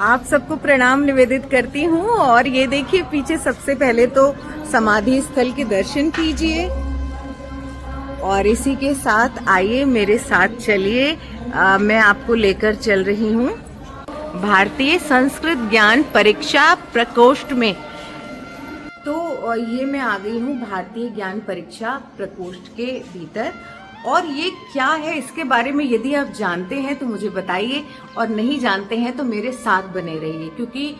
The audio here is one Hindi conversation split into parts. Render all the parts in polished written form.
आप सबको प्रणाम निवेदित करती हूँ। और ये देखिए पीछे सबसे पहले तो समाधि स्थल के दर्शन कीजिए और इसी के साथ आइए मेरे साथ चलिए, मैं आपको लेकर चल रही हूँ भारतीय संस्कृत ज्ञान परीक्षा प्रकोष्ठ में। तो ये मैं आ गई हूँ भारतीय ज्ञान परीक्षा प्रकोष्ठ के भीतर। और ये क्या है इसके बारे में यदि आप जानते हैं तो मुझे बताइए, और नहीं जानते हैं तो मेरे साथ बने रहिए, क्योंकि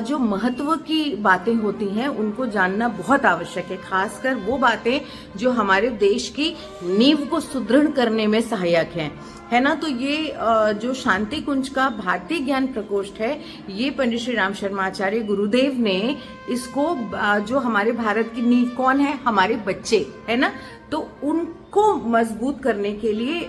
जो महत्व की बातें होती हैं उनको जानना बहुत आवश्यक है, खासकर वो बातें जो हमारे देश की नींव को सुदृढ़ करने में सहायक हैं, है ना। तो ये जो शांति कुंज का भारतीय ज्ञान प्रकोष्ठ है, ये पंडित श्री राम शर्मा आचार्य गुरुदेव ने इसको जो हमारे भारत की नींव कौन है, हमारे बच्चे, है ना, तो उनको मजबूत करने के लिए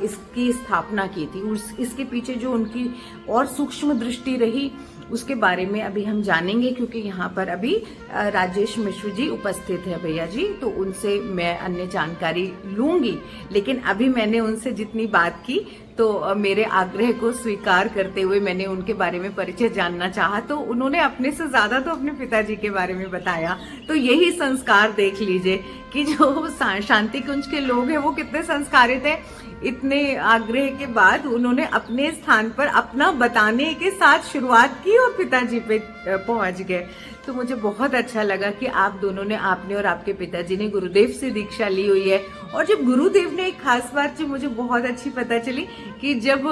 इसकी स्थापना की थी। इसके पीछे जो उनकी और सूक्ष्म दृष्टि रही उसके बारे में अभी हम जानेंगे, क्योंकि यहाँ पर अभी राजेश मिश्र जी उपस्थित है भैया जी, तो उनसे मैं अन्य जानकारी लूंगी। लेकिन अभी मैंने उनसे जितनी बात की तो मेरे आग्रह को स्वीकार करते हुए मैंने उनके बारे में परिचय जानना चाहा, तो उन्होंने अपने से ज्यादा तो अपने पिताजी के बारे में बताया। तो यही संस्कार देख लीजिए कि जो शांति कुंज के लोग हैं वो कितने संस्कारित हैं। इतने आग्रह के बाद उन्होंने अपने स्थान पर अपना बताने के साथ शुरुआत की और पिताजी पे पहुंच गए। तो मुझे बहुत अच्छा लगा कि आप दोनों ने, आपने और आपके पिताजी ने गुरुदेव से दीक्षा ली हुई है। और जब गुरुदेव ने, एक खास बात जो मुझे बहुत अच्छी पता चली कि जब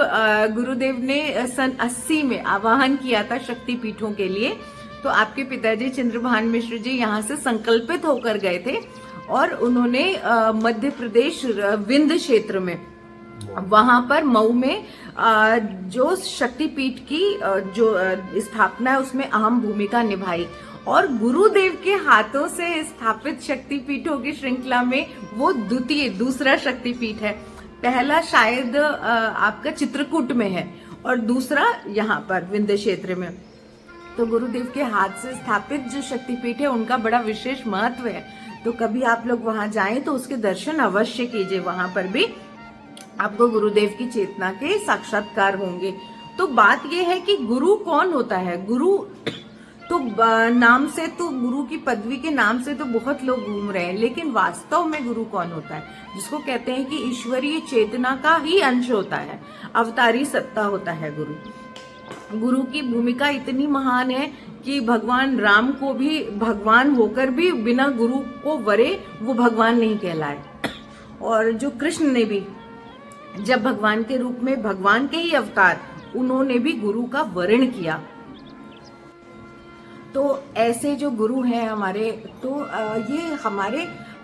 गुरुदेव ने सन 80 में आवाहन किया था शक्ति पीठों के लिए, तो आपके पिताजी चंद्रभान मिश्र जी यहाँ से संकल्पित होकर गए थे और उन्होंने मध्य प्रदेश विंध्य क्षेत्र में, वहां पर मऊ में जो शक्तिपीठ की जो स्थापना है उसमें अहम भूमिका निभाई। और गुरुदेव के हाथों से स्थापित शक्तिपीठों की श्रृंखला में वो दूसरा शक्तिपीठ है। पहला शायद आपका चित्रकूट में है और दूसरा यहाँ पर विंध्य क्षेत्र में। तो गुरुदेव के हाथ से स्थापित जो शक्तिपीठ है उनका बड़ा विशेष महत्व है। तो कभी आप लोग वहां जाएं तो उसके दर्शन अवश्य कीजिए, वहां पर भी आपको गुरुदेव की चेतना के साक्षात्कार होंगे। तो बात यह है कि गुरु कौन होता है। गुरु तो नाम से, तो गुरु की पदवी के नाम से तो बहुत लोग घूम रहे हैं, लेकिन वास्तव में गुरु कौन होता है, जिसको कहते हैं कि ईश्वरीय चेतना का ही अंश होता है, अवतारी सत्ता होता है गुरु। गुरु की भूमिका इतनी महान है कि भगवान राम को भी भगवान होकर भी बिना गुरु को वरे वो भगवान नहीं कहलाए। और जो कृष्ण ने भी जब भगवान के रूप में, भगवान के ही अवतार, उन्होंने भी गुरु का वर्ण किया। तो ऐसे जो गुरु हैं हमारे, तो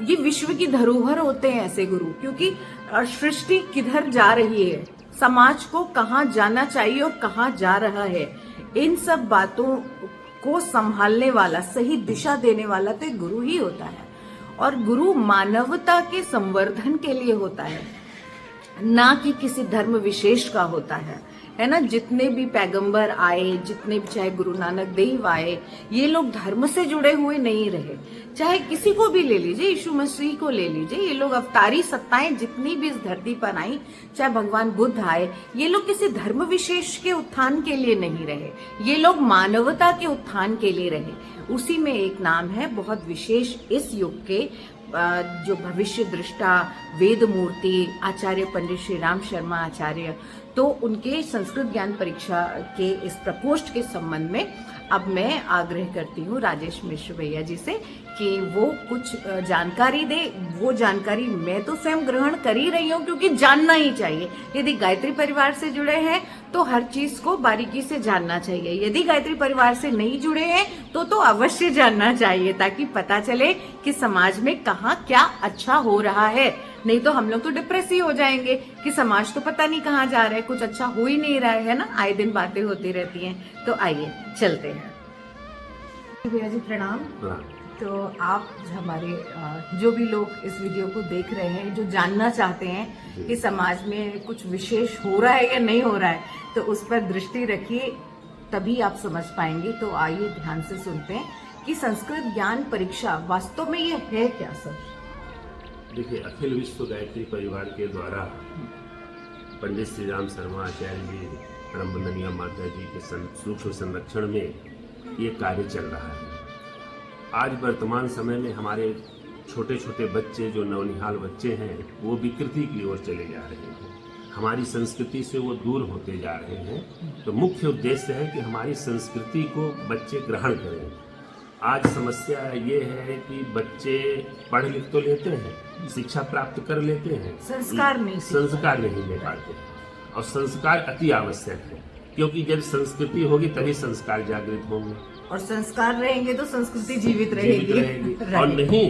ये विश्व की धरोहर होते हैं ऐसे गुरु, क्योंकि सृष्टि किधर जा रही है, समाज को कहाँ जाना चाहिए और कहाँ जा रहा है, इन सब बातों को संभालने वाला, सही दिशा देने वाला तो एक गुरु ही होता है। और गुरु मानवता के संवर्धन के लिए होता है, ना कि किसी धर्म विशेष का होता है ना। जितने भी पैगंबर आए, जितने भी, चाहे गुरु नानक देव आए, ये लोग धर्म से जुड़े हुए नहीं रहे। चाहे किसी को भी ले लीजिए, यीशु मसीह को ले लीजिए, ये लोग अवतारी सत्ताएं जितनी भी इस धरती पर आई, चाहे भगवान बुद्ध आए, ये लोग किसी धर्म विशेष के उत्थान के लिए नहीं रहे, ये लोग मानवता के उत्थान के लिए रहे। उसी में एक नाम है बहुत विशेष इस युग के जो भविष्य दृष्टा वेद मूर्ति आचार्य पंडित श्री राम शर्मा आचार्य। तो उनके संस्कृत ज्ञान परीक्षा के इस प्रकोष्ठ के संबंध में अब मैं आग्रह करती हूँ राजेश मिश्र भैया जी से कि वो कुछ जानकारी दे। वो जानकारी मैं तो स्वयं ग्रहण कर ही रही हूँ, क्योंकि जानना ही चाहिए। यदि गायत्री परिवार से जुड़े हैं तो हर चीज को बारीकी से जानना चाहिए, यदि गायत्री परिवार से नहीं जुड़े हैं तो अवश्य जानना चाहिए, ताकि पता चले कि समाज में कहाँ क्या अच्छा हो रहा है। नहीं तो हम लोग तो डिप्रेस ही हो जाएंगे कि समाज तो पता नहीं कहाँ जा रहा है, कुछ अच्छा हो ही नहीं रहा है ना। आए दिन बातें होती रहती हैं। तो आइए चलते हैं। भैया जी प्रणाम। तो आप हमारे जो भी लोग इस वीडियो को देख रहे हैं, जो जानना चाहते हैं कि समाज में कुछ विशेष हो रहा है या नहीं हो रहा है, तो उस पर दृष्टि रखिए, तभी आप समझ पाएंगे। तो आइए ध्यान से सुनते हैं कि संस्कृत ज्ञान परीक्षा वास्तव में ये है क्या सर। देखिए, अखिल विश्व गायत्री परिवार के द्वारा पंडित श्री राम शर्मा आचार्य जी परम वंदनीय माता जी के सूक्ष्म संरक्षण में ये कार्य चल रहा है। आज वर्तमान समय में हमारे छोटे छोटे बच्चे जो नौनिहाल बच्चे हैं वो विकृति की ओर चले जा रहे हैं, हमारी संस्कृति से वो दूर होते जा रहे हैं। तो मुख्य उद्देश्य है कि हमारी संस्कृति को बच्चे ग्रहण करें। आज समस्या ये है कि बच्चे पढ़ लिख तो लेते हैं, शिक्षा प्राप्त कर लेते हैं, संस्कार नहीं ले पाते। और संस्कार अति आवश्यक है, क्योंकि जब संस्कृति होगी तभी संस्कार जागृत होंगे, और संस्कार रहेंगे तो संस्कृति जीवित रहेगी। और नहीं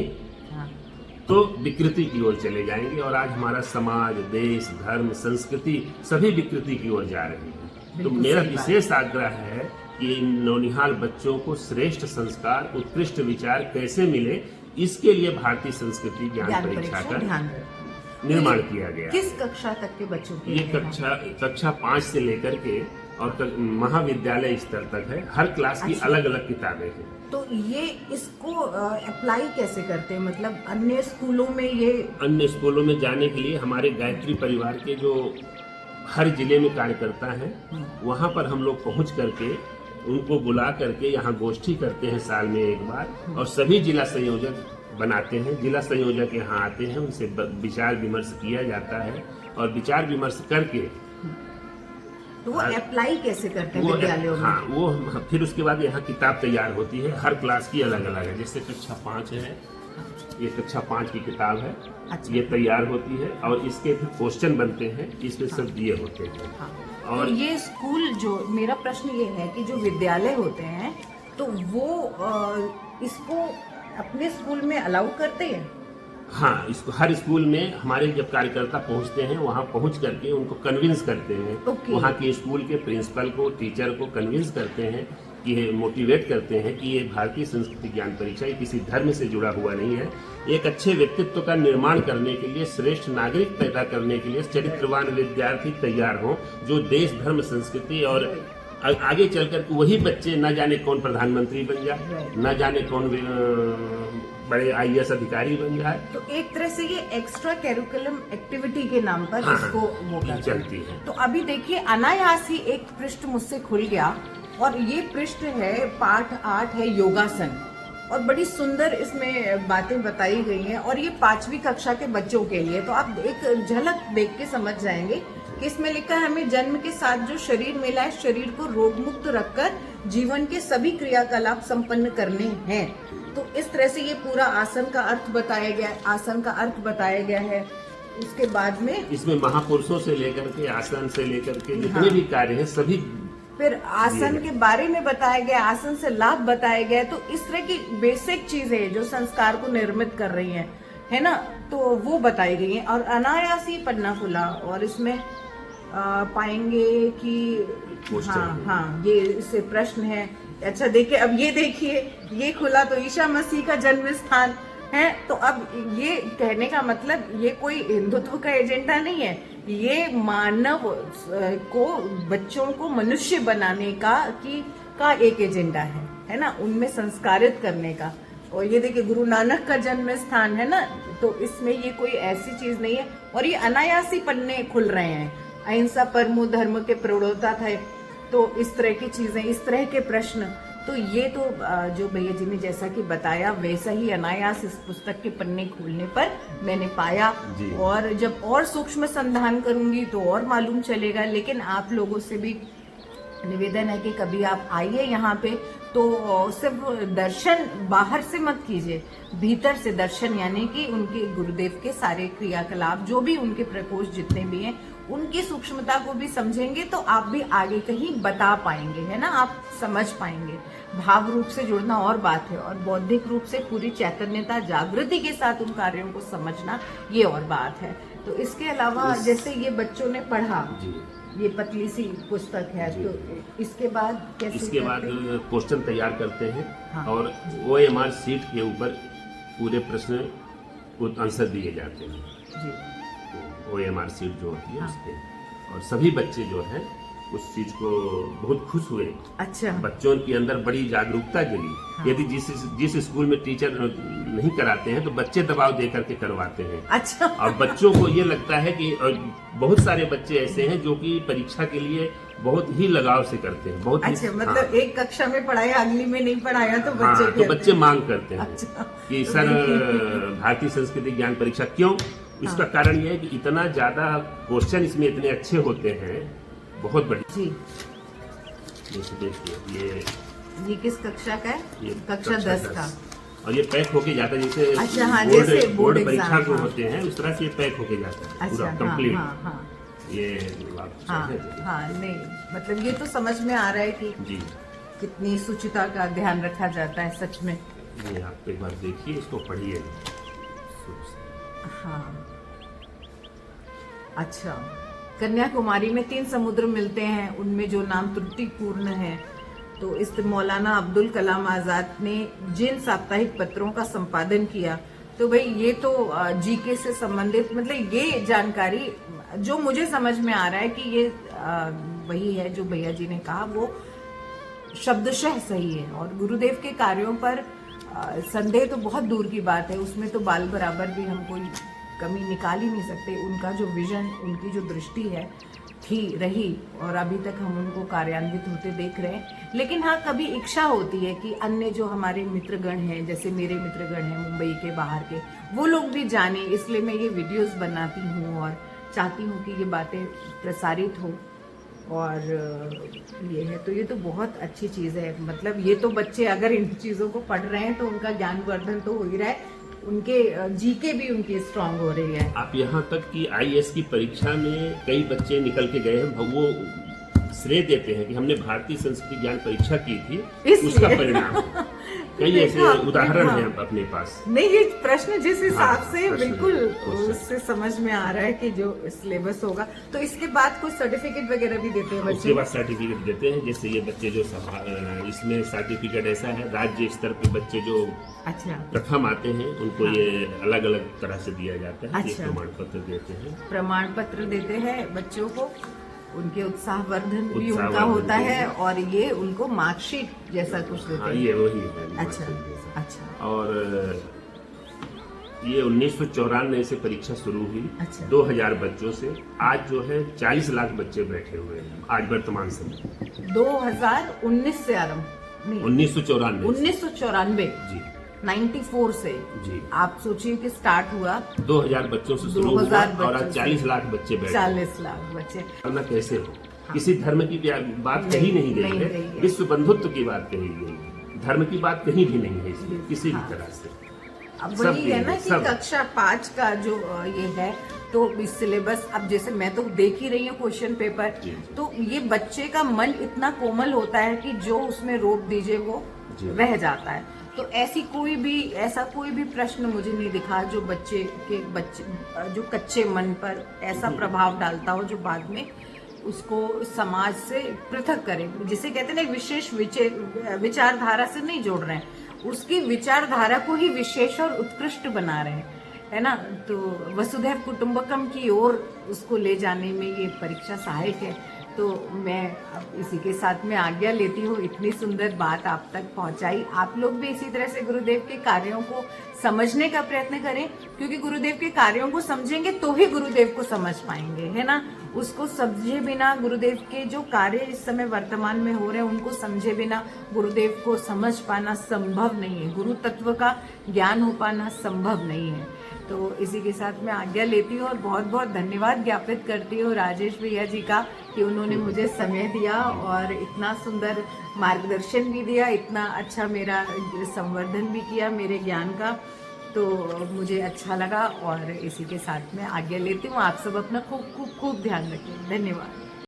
तो विकृति की ओर चले जाएंगे। और आज हमारा समाज, देश, धर्म, संस्कृति सभी विकृति की ओर जा रही है। तो मेरा विशेष आग्रह है कि इन नौनिहाल बच्चों को श्रेष्ठ संस्कार, उत्कृष्ट विचार कैसे मिले, इसके लिए भारतीय संस्कृति ज्ञान परीक्षा का निर्माण किया गया। किस कक्षा तक के बच्चों के? ये कक्षा 5 से लेकर के और महाविद्यालय स्तर तक है। हर क्लास की अलग अलग किताबें हैं। तो ये इसको अप्लाई कैसे करते हैं? मतलब अन्य स्कूलों में जाने के लिए हमारे गायत्री परिवार के जो हर जिले में कार्यकर्ता हैं, वहाँ पर हम लोग पहुँच करके उनको बुला करके यहाँ गोष्ठी करते हैं साल में एक बार, और सभी जिला संयोजक बनाते हैं। जिला संयोजक यहाँ आते हैं, उनसे विचार विमर्श किया जाता है, और विचार विमर्श करके तो वो अप्लाई कैसे करते हैं विद्यालयों में? हाँ, वो फिर उसके बाद यहाँ किताब तैयार होती है। हर क्लास की अलग अलग है। जैसे कक्षा 5 है, ये कक्षा 5 की किताब है। अच्छा। ये तैयार होती है और इसके फिर क्वेश्चन बनते हैं, इसमें सब दिए होते हैं। और तो ये स्कूल, जो मेरा प्रश्न ये है कि जो विद्यालय होते हैं तो वो इसको अपने स्कूल में अलाउ करते हैं? हाँ, इसको हर स्कूल में हमारे जब कार्यकर्ता पहुंचते हैं, वहाँ पहुंच करके उनको कन्विंस करते हैं। वहाँ के स्कूल के प्रिंसिपल को, टीचर को कन्विंस करते हैं, कि मोटिवेट करते हैं कि ये भारतीय संस्कृति ज्ञान परीक्षा किसी धर्म से जुड़ा हुआ नहीं है। एक अच्छे व्यक्तित्व का निर्माण करने के लिए, श्रेष्ठ नागरिक पैदा करने के लिए चरित्रवान विद्यार्थी तैयार हों, जो देश, धर्म, संस्कृति और आगे चलकर वही बच्चे न जाने कौन प्रधानमंत्री बन जाए, न जाने कौन बड़े IAS अधिकारी बन जाए। तो एक तरह से ये एक्स्ट्रा करिकुलम एक्टिविटी के नाम पर इसको वो चलती है। तो अभी देखिए, अनायास ही एक पृष्ठ मुझसे खुल गया, और ये पृष्ठ है पाठ 8 है योगासन, और बड़ी सुंदर इसमें बातें बताई गई हैं, और ये 5वीं कक्षा के बच्चों के लिए। तो आप एक झलक देख के समझ जाएंगे कि इसमें लिखा है, हमें जन्म के साथ जो शरीर मिला है, शरीर को रोग मुक्त रखकर जीवन के सभी क्रियाकलाप संपन्न करने हैं। तो इस तरह से ये पूरा आसन का अर्थ बताया गया है। उसके बाद में इसमें महापुरुषों से लेकर के, आसन से लेकर के जितने भी कार्य है सभी, फिर आसन के बारे में बताया गया, आसन से लाभ बताया गया। तो इस तरह की बेसिक चीजें जो संस्कार को निर्मित कर रही हैं, है ना, तो वो बताई गई हैं। और अनायास ही पन्ना खुला, और इसमें पाएंगे कि हाँ ये इससे प्रश्न है। अच्छा देखिए, अब ये देखिए, ये खुला तो ईसा मसीह का जन्म स्थान है। तो अब ये कहने का मतलब ये कोई हिंदुत्व का एजेंडा नहीं है, ये मानव को, बच्चों को मनुष्य बनाने का एक एजेंडा है ना, उनमें संस्कारित करने का। और ये देखिए, गुरु नानक का जन्म स्थान है ना, तो इसमें ये कोई ऐसी चीज नहीं है। और ये अनायासी पन्ने खुल रहे हैं, अहिंसा परमो धर्म के प्रौढ़ता थे। तो इस तरह की चीजें, इस तरह के प्रश्न, तो ये तो जो भैया जी ने जैसा कि बताया वैसा ही अनायास इस पुस्तक के पन्ने खोलने पर मैंने पाया। और जब और सूक्ष्म संधान करूंगी तो और मालूम चलेगा। लेकिन आप लोगों से भी निवेदन है कि कभी आप आइए यहाँ पे, तो सिर्फ दर्शन बाहर से मत कीजिए, भीतर से दर्शन, यानी कि उनके गुरुदेव के सारे क्रियाकलाप, जो भी उनके प्रकोष्ठ जितने भी हैं, उनकी सूक्ष्मता को भी समझेंगे तो आप भी आगे कहीं बता पाएंगे, है ना, आप समझ पाएंगे। भाव रूप से जुड़ना और बात है, और बौद्धिक रूप से पूरी चैतन्यता, जागृति के साथ उन कार्यों को समझना ये और बात है। तो इसके अलावा जैसे ये बच्चों ने पढ़ा, ये पतली सी पुस्तक है, तो इसके बाद कैसे? इसके बाद क्वेश्चन तैयार करते हैं, और OMR शीट के ऊपर पूरे प्रश्न को आंसर दिए जाते हैं जी। OMR शीट जो होती है उसके, और सभी बच्चे जो है उस चीज को बहुत खुश हुए। अच्छा। बच्चों के अंदर बड़ी जागरूकता जगी। यदि जिस स्कूल में टीचर नहीं कराते हैं तो बच्चे दबाव दे करके करवाते हैं। अच्छा। और बच्चों को ये लगता है कि बहुत सारे बच्चे ऐसे हैं जो कि परीक्षा के लिए बहुत ही लगाव से करते हैं, बहुत अच्छा, ही, मतलब एक कक्षा में पढ़ाया, अगली में नहीं पढ़ाया तो हाँ, बच्चे तो बच्चे मांग करते हैं अच्छा, कि तो सर देखिए। भारतीय संस्कृति ज्ञान परीक्षा क्यों? इसका कारण यह है कि इतना ज्यादा क्वेश्चन इसमें इतने अच्छे होते हैं, बहुत बढ़िया। जी, जैसे देखिए ये किस कक्षा का है? ये कक्षा 10 का। और ये पैक होके जाता है जैसे अच्छा, हाँ, जैसे बोर्ड परीक्षा एग्जाम, को हाँ। होते हैं उस तरह से ये पैक होके जाता है पूरा अच्छा, कंप्लीट। हाँ, हाँ, ये आप हाँ, चाहें हाँ, नहीं, मतलब ये तो समझ में आ रहा है कि जी, कितनी शुचिता का ध्यान रखा जाता है सच में। ये आप एक बार देखिए, इसको पढ़िए। हाँ, अच्छा, कन्याकुमारी में 3 समुद्र मिलते हैं, उनमें जो नाम त्रुटिपूर्ण है। तो इस मौलाना अब्दुल कलाम आजाद ने जिन साप्ताहिक पत्रों का संपादन किया, तो भाई ये तो जीके से संबंधित, मतलब ये जानकारी जो मुझे समझ में आ रहा है कि ये वही है जो भैया जी ने कहा, वो शब्दशः सही है। और गुरुदेव के कार्यों पर संदेह तो बहुत दूर की बात है, उसमें तो बाल बराबर भी हम कोई कमी निकाल ही नहीं सकते। उनका जो विजन, उनकी जो दृष्टि है थी रही, और अभी तक हम उनको कार्यान्वित होते देख रहे हैं। लेकिन हाँ, कभी इच्छा होती है कि अन्य जो हमारे मित्रगण हैं, जैसे मेरे मित्रगण हैं मुंबई के, बाहर के, वो लोग भी जाने, इसलिए मैं ये वीडियोस बनाती हूँ और चाहती हूँ कि ये बातें प्रसारित हो। और ये है, तो ये तो बहुत अच्छी चीज़ है। मतलब ये तो बच्चे अगर इन चीज़ों को पढ़ रहे हैं तो उनका ज्ञानवर्धन तो हो ही रहा है, उनके जीके भी उनकी स्ट्रांग हो रही है। आप यहाँ तक कि आईएएस की परीक्षा में कई बच्चे निकल के गए हैं, वो श्रेय देते हैं कि हमने भारतीय संस्कृति ज्ञान परीक्षा की थी, उसका परिणाम। कई ऐसे उदाहरण हैं अपने पास। नहीं, ये प्रश्न जिस हिसाब हाँ, से प्रश्न बिल्कुल है, उससे समझ में आ रहा है कि जो सिलेबस होगा, तो इसके बाद कुछ सर्टिफिकेट वगैरह भी देते हैं उसके बच्चे। बाद सर्टिफिकेट देते हैं। जैसे ये बच्चे जो इसमें सर्टिफिकेट ऐसा है, राज्य स्तर पे बच्चे जो अच्छा, प्रथम आते हैं उनको हाँ। ये अलग अलग तरह से दिया जाता है। ये अच्छा। प्रमाण पत्र देते हैं, प्रमाण पत्र देते हैं बच्चों को, उनके उत्साहवर्धन भी उत्साहवर्धन उनका होता के है, लिए। और ये उनको मार्कशीट जैसा कुछ देते हाँ, हैं। ये वही है। अच्छा, अच्छा, और ये 1994 से परीक्षा शुरू हुई, अच्छा। 2000 बच्चों से। आज जो है 40 लाख बच्चे बैठे हुए हैं आज वर्तमान समय। 2019 से आरंभ, नहीं, 1994 1994 जी, 94 से जी। आप सोचिए कि स्टार्ट हुआ 2000 बच्चों से शुरू हुआ 2000 और आज बच्चों से। 40 लाख बच्चे बैठे हैं। 40 लाख बच्चे। करना कैसे हो, किसी धर्म की बात कही नहीं गई नहीं है, गई है। विश्व बंधुत्व की बात कही गई है, धर्म की बात कहीं भी नहीं है इसमें किसी भी हाँ। तरह से। अब सब वही है ना है, कि सब। कक्षा 5 का जो ये है, तो इस सिलेबस, अब जैसे मैं तो देख ही रही हूँ क्वेश्चन पेपर, जी। तो ये बच्चे का मन इतना कोमल होता है कि जो उसमें रोक दीजिए वो जी। रह जाता है। तो ऐसा कोई भी प्रश्न मुझे नहीं दिखा जो जो कच्चे मन पर ऐसा प्रभाव डालता हो जो बाद में उसको समाज से पृथक करे, जिसे कहते हैं ना, विशेष विचारधारा से नहीं जोड़ रहे हैं, उसकी विचारधारा को ही विशेष और उत्कृष्ट बना रहे हैं, है ना। तो वसुधैव कुटुंबकम की ओर उसको ले जाने में ये परीक्षा सहायक है। तो मैं अब इसी के साथ में आज्ञा लेती हूँ। इतनी सुंदर बात आप तक पहुंचाई। आप लोग भी इसी तरह से गुरुदेव के कार्यों को समझने का प्रयत्न करें, क्योंकि गुरुदेव के कार्यों को समझेंगे तो ही गुरुदेव को समझ पाएंगे, है ना। उसको समझे बिना, गुरुदेव के जो कार्य इस समय वर्तमान में हो रहे हैं उनको समझे बिना गुरुदेव को समझ पाना संभव नहीं है, गुरु तत्व का ज्ञान हो पाना संभव नहीं है। तो इसी के साथ मैं आज्ञा लेती हूँ और बहुत बहुत धन्यवाद ज्ञापित करती हूँ राजेश भैया जी का कि उन्होंने मुझे समय दिया और इतना सुंदर मार्गदर्शन भी दिया, इतना अच्छा मेरा संवर्धन भी किया मेरे ज्ञान का। तो मुझे अच्छा लगा और इसी के साथ में आज्ञा लेती हूँ। आप सब अपना खूब खूब खूब ध्यान रखें। धन्यवाद।